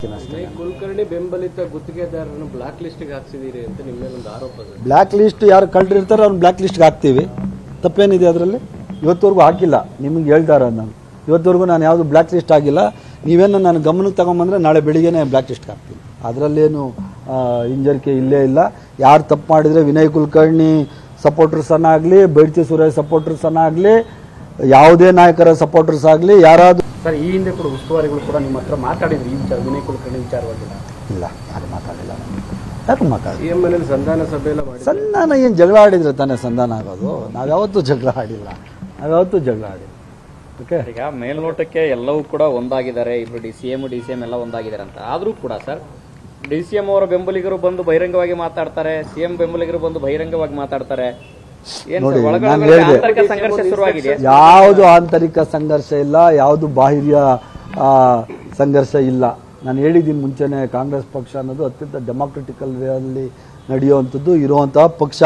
ಕುಲಕರ್ಣಿ ಬೆಂಬಲಿತ ಗುತ್ತಿಗೆದಾರರನ್ನು ಬ್ಲಾಕ್ ಲಿಸ್ಟ್ಗೆ ಹಾಕ್ಸಿದೀರಿ ಅಂತ ನಿಮ್ಮ ಮೇಲೆ ಒಂದು ಆರೋಪ ಇದೆ. ಬ್ಲಾಕ್ ಲಿಸ್ಟ್ ಯಾರು ಕಳ್ರಿರ್ತಾರೆ ಅವ್ರನ್ನ ಬ್ಲಾಕ್ ಲಿಸ್ಟ್ಗೆ ಹಾಕ್ತೀವಿ. ತಪ್ಪೇನಿದೆ ಅದರಲ್ಲಿ? ಇವತ್ತವರೆಗೂ ಹಾಕಿಲ್ಲ. ನಿಮಗೆ ಹೇಳ್ತಾರ ನಾನು ಇವತ್ತವರೆಗೂ ನಾನು ಯಾವುದು ಬ್ಲಾಕ್ ಲಿಸ್ಟ್ ಆಗಿಲ್ಲ. ನೀವೇನು ನಾನು ಗಮನಕ್ಕೆ ತಗೊಂಬಂದರೆ ನಾಳೆ ಬೆಳಿಗ್ಗೆನೇ ಬ್ಲಾಕ್ ಲಿಸ್ಟ್ಗೆ ಹಾಕ್ತೀನಿ. ಅದರಲ್ಲೇನು ಹಿಂಜರಿಕೆ ಇಲ್ಲೇ ಇಲ್ಲ. ಯಾರು ತಪ್ಪು ಮಾಡಿದರೆ ವಿನಯ್ ಕುಲಕರ್ಣಿ ಸಪೋರ್ಟರ್ಸನ್ನಾಗಲಿ, ಬೈಡ್ತಿ ಸುರೇಶ್ ಸಪೋರ್ಟರ್ಸನ್ನಾಗಲಿ, ಯಾವುದೇ ನಾಯಕರ ಸಪೋರ್ಟರ್ಸ್ ಆಗಲಿ, ಯಾರಾದರೂ ಸರ್ ಈ ಹಿಂದೆ ಕೂಡ ಉಸ್ತುವಾರಿಗಳು ಕೂಡ ನಿಮ್ಮ ಹತ್ರ ಮಾತಾಡಿದ್ರು ಈ ವಿಚಾರ ವಿನಯ್ ಕುಲಕರ್ಣಿ ವಿಚಾರವಾಗಿಲ್ಲ? ಇಲ್ಲ, ಯಾರು ಮಾತಾಡಿಲ್ಲ. ಯಾರು ಮಾತಾಡಿ ಸಿಎಂ ಮನೇಲಿ ಸಂಧಾನ ಸಭೆ ಎಲ್ಲ ಮಾಡಿ ಸಂಧಾನ ಏನು ಜಗಳ ಆಡಿದ್ರೆ ತಾನೇ ಸಂಧಾನ ಆಗೋದು? ನಾವ್ಯಾವತ್ತೂ ಜಗಳ ಆಡಿಲ್ಲ. ಓಕೆ, ಈಗ ಮೇಲ್ನೋಟಕ್ಕೆ ಎಲ್ಲವೂ ಕೂಡ ಒಂದಾಗಿದ್ದಾರೆ. ಇಬ್ರು ಸಿಎಂ ಡಿಸಿಎಂ ಎಲ್ಲ ಒಂದಾಗಿದ್ದಾರೆ ಅಂತ ಆದ್ರೂ ಕೂಡ ಸರ್, ಡಿಸಿಎಂ ಅವರ ಬೆಂಬಲಿಗರು ಬಂದು ಬಹಿರಂಗವಾಗಿ ಮಾತಾಡ್ತಾರೆ, ಸಿಎಂ ಬೆಂಬಲಿಗರು ಬಂದು ಬಹಿರಂಗವಾಗಿ ಮಾತಾಡ್ತಾರೆ. ನೋಡಿ, ನಾನು ಹೇಳಿದೆ ಸಂಘರ್ಷ ಶುರುವಾಗಿದೆ. ಯಾವುದು ಆಂತರಿಕ ಸಂಘರ್ಷ ಇಲ್ಲ, ಯಾವುದು ಬಾಹ್ಯ ಸಂಘರ್ಷ ಇಲ್ಲ. ನಾನು ಹೇಳಿದ್ದೀನಿ ಮುಂಚೆನೆ, ಕಾಂಗ್ರೆಸ್ ಪಕ್ಷ ಅನ್ನೋದು ಅತ್ಯಂತ ಡೆಮಾಕ್ರೆಟಿಕಲ್ ವೇ ಅಲ್ಲಿ ನಡೆಯುವಂಥದ್ದು ಇರುವಂತಹ ಪಕ್ಷ.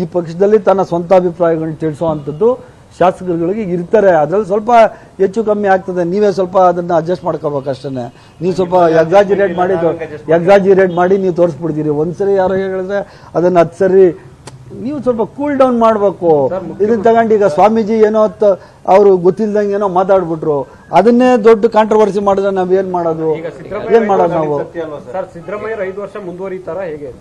ಈ ಪಕ್ಷದಲ್ಲಿ ತನ್ನ ಸ್ವಂತ ಅಭಿಪ್ರಾಯಗಳನ್ನ ತಿಳಿಸುವಂಥದ್ದು ಶಾಸಕರುಗಳಿಗೆ ಇರ್ತಾರೆ. ಅದರಲ್ಲಿ ಸ್ವಲ್ಪ ಹೆಚ್ಚು ಕಮ್ಮಿ ಆಗ್ತದೆ. ನೀವೇ ಸ್ವಲ್ಪ ಅದನ್ನು ಅಡ್ಜಸ್ಟ್ ಮಾಡ್ಕೋಬೇಕಷ್ಟೇ. ನೀವು ಸ್ವಲ್ಪ ಎಕ್ಸಾಜಿರೇಟ್ ಮಾಡಿ ನೀವು ತೋರಿಸ್ಬಿಡ್ತೀರಿ. ಒಂದ್ಸರಿ ಯಾರೋ ಹೇಳಿದ್ರೆ ಅದನ್ನು 10 ಸರಿ ನೀವು ಸ್ವಲ್ಪ ಕೂಲ್ ಡೌನ್ ಮಾಡಬೇಕು. ಇದನ್ನ ತಗೊಂಡು ಈಗ ಸ್ವಾಮೀಜಿ ಏನೋ ಅವರು ಗೊತ್ತಿಲ್ದಂಗೆ ಏನೋ ಮಾತಾಡ್ಬಿಟ್ರು, ಅದನ್ನೇ ದೊಡ್ಡ ಕಾಂಟ್ರವರ್ಸಿ ಮಾಡಿದ್ರೆ ನಾವ್ ಏನ್ ಮಾಡೋದು ನಾವು? ಸರ್, ಸಿದ್ದರಾಮಯ್ಯ 5 ವರ್ಷ ಮುಂದುವರಿತಾರ ಹೇಗೆ?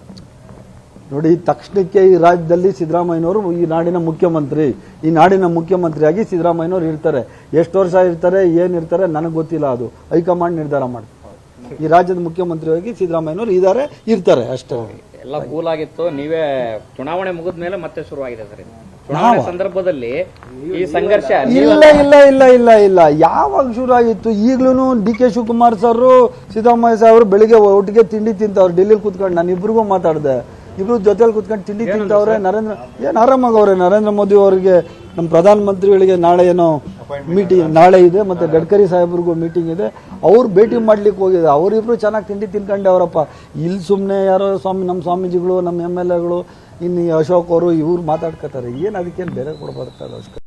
ನೋಡಿ, ತಕ್ಷಣಕ್ಕೆ ಈ ರಾಜ್ಯದಲ್ಲಿ ಸಿದ್ದರಾಮಯ್ಯನವರು ಈ ನಾಡಿನ ಮುಖ್ಯಮಂತ್ರಿ. ಈ ನಾಡಿನ ಮುಖ್ಯಮಂತ್ರಿಯಾಗಿ ಸಿದ್ದರಾಮಯ್ಯನವರು ಇರ್ತಾರೆ. ಎಷ್ಟು ವರ್ಷ ಇರ್ತಾರೆ, ಏನಿರ್ತಾರೆ ನನಗೆ ಗೊತ್ತಿಲ್ಲ. ಅದು ಹೈಕಮಾಂಡ್ ನಿರ್ಧಾರ ಮಾಡ್ತಾರೆ. ಈ ರಾಜ್ಯದ ಮುಖ್ಯಮಂತ್ರಿಯಾಗಿ ಸಿದ್ದರಾಮಯ್ಯನವರು ಇರ್ತಾರೆ ಅಷ್ಟೇ. ಎಲ್ಲ ಕೂಲ್ ಆಗಿತ್ತು. ನೀವೇ ಚುನಾವಣೆ ಮುಗಿದ ಮೇಲೆ ಮತ್ತೆ ಶುರುವಾಗಿದೆ ಸರ್. ಚುನಾವಣೆ ಸಂದರ್ಭದಲ್ಲಿ ಈ ಸಂಘರ್ಷ ಇಲ್ಲ. ಯಾವಾಗ ಶುರು ಆಗಿತ್ತು? ಈಗ್ಲೂ D K Shivakumar sir, Siddaramaiah ಸಾಹೇಬರು ಬೆಳಿಗ್ಗೆ ಒಟ್ಟಿಗೆ ತಿಂಡಿ ತಿಂತವ್ರು. ಡೆಲ್ಲಿಲಿ ಕೂತ್ಕೊಂಡು ನಾನು ಇಬ್ರಿಗೂ ಮಾತಾಡಿದೆ. ಇಬ್ರು ಜೊತೆಲಿ ಕೂತ್ಕೊಂಡು ತಿಂಡಿ ತಿಂತವ್ರೆ. ಆರಾಮಾಗವ್ರೆ. ನರೇಂದ್ರ ಮೋದಿ ಅವರಿಗೆ, ನಮ್ಮ ಪ್ರಧಾನಮಂತ್ರಿಗಳಿಗೆ ನಾಳೆ ಏನೋ ಮೀಟಿಂಗ್ ನಾಳೆ ಇದೆ, ಮತ್ತೆ ಗಡ್ಕರಿ ಸಾಹೇಬ್ರಿಗೂ ಮೀಟಿಂಗ್ ಇದೆ. ಅವ್ರು ಭೇಟಿ ಮಾಡ್ಲಿಕ್ಕೆ ಹೋಗಿದೆ. ಅವರಿಬ್ರು ಚೆನ್ನಾಗಿ ತಿಂಡಿ ತಿನ್ಕೊಂಡೆ ಅವರಪ್ಪ. ಇಲ್ಲಿ ಸುಮ್ಮನೆ ಯಾರೋ ನಮ್ಮ ಸ್ವಾಮೀಜಿಗಳು, ನಮ್ಮ MLAಗಳು, ಇನ್ನು ಅಶೋಕ್ ಅವರು ಇವ್ರು ಮಾತಾಡ್ಕೋತಾರೆ. ಏನು ಅದಕ್ಕೇನು ಬೇರೆ ಕೊಡ್ಬಾರ್ದು ಅವಶ್ಯಕತೆ?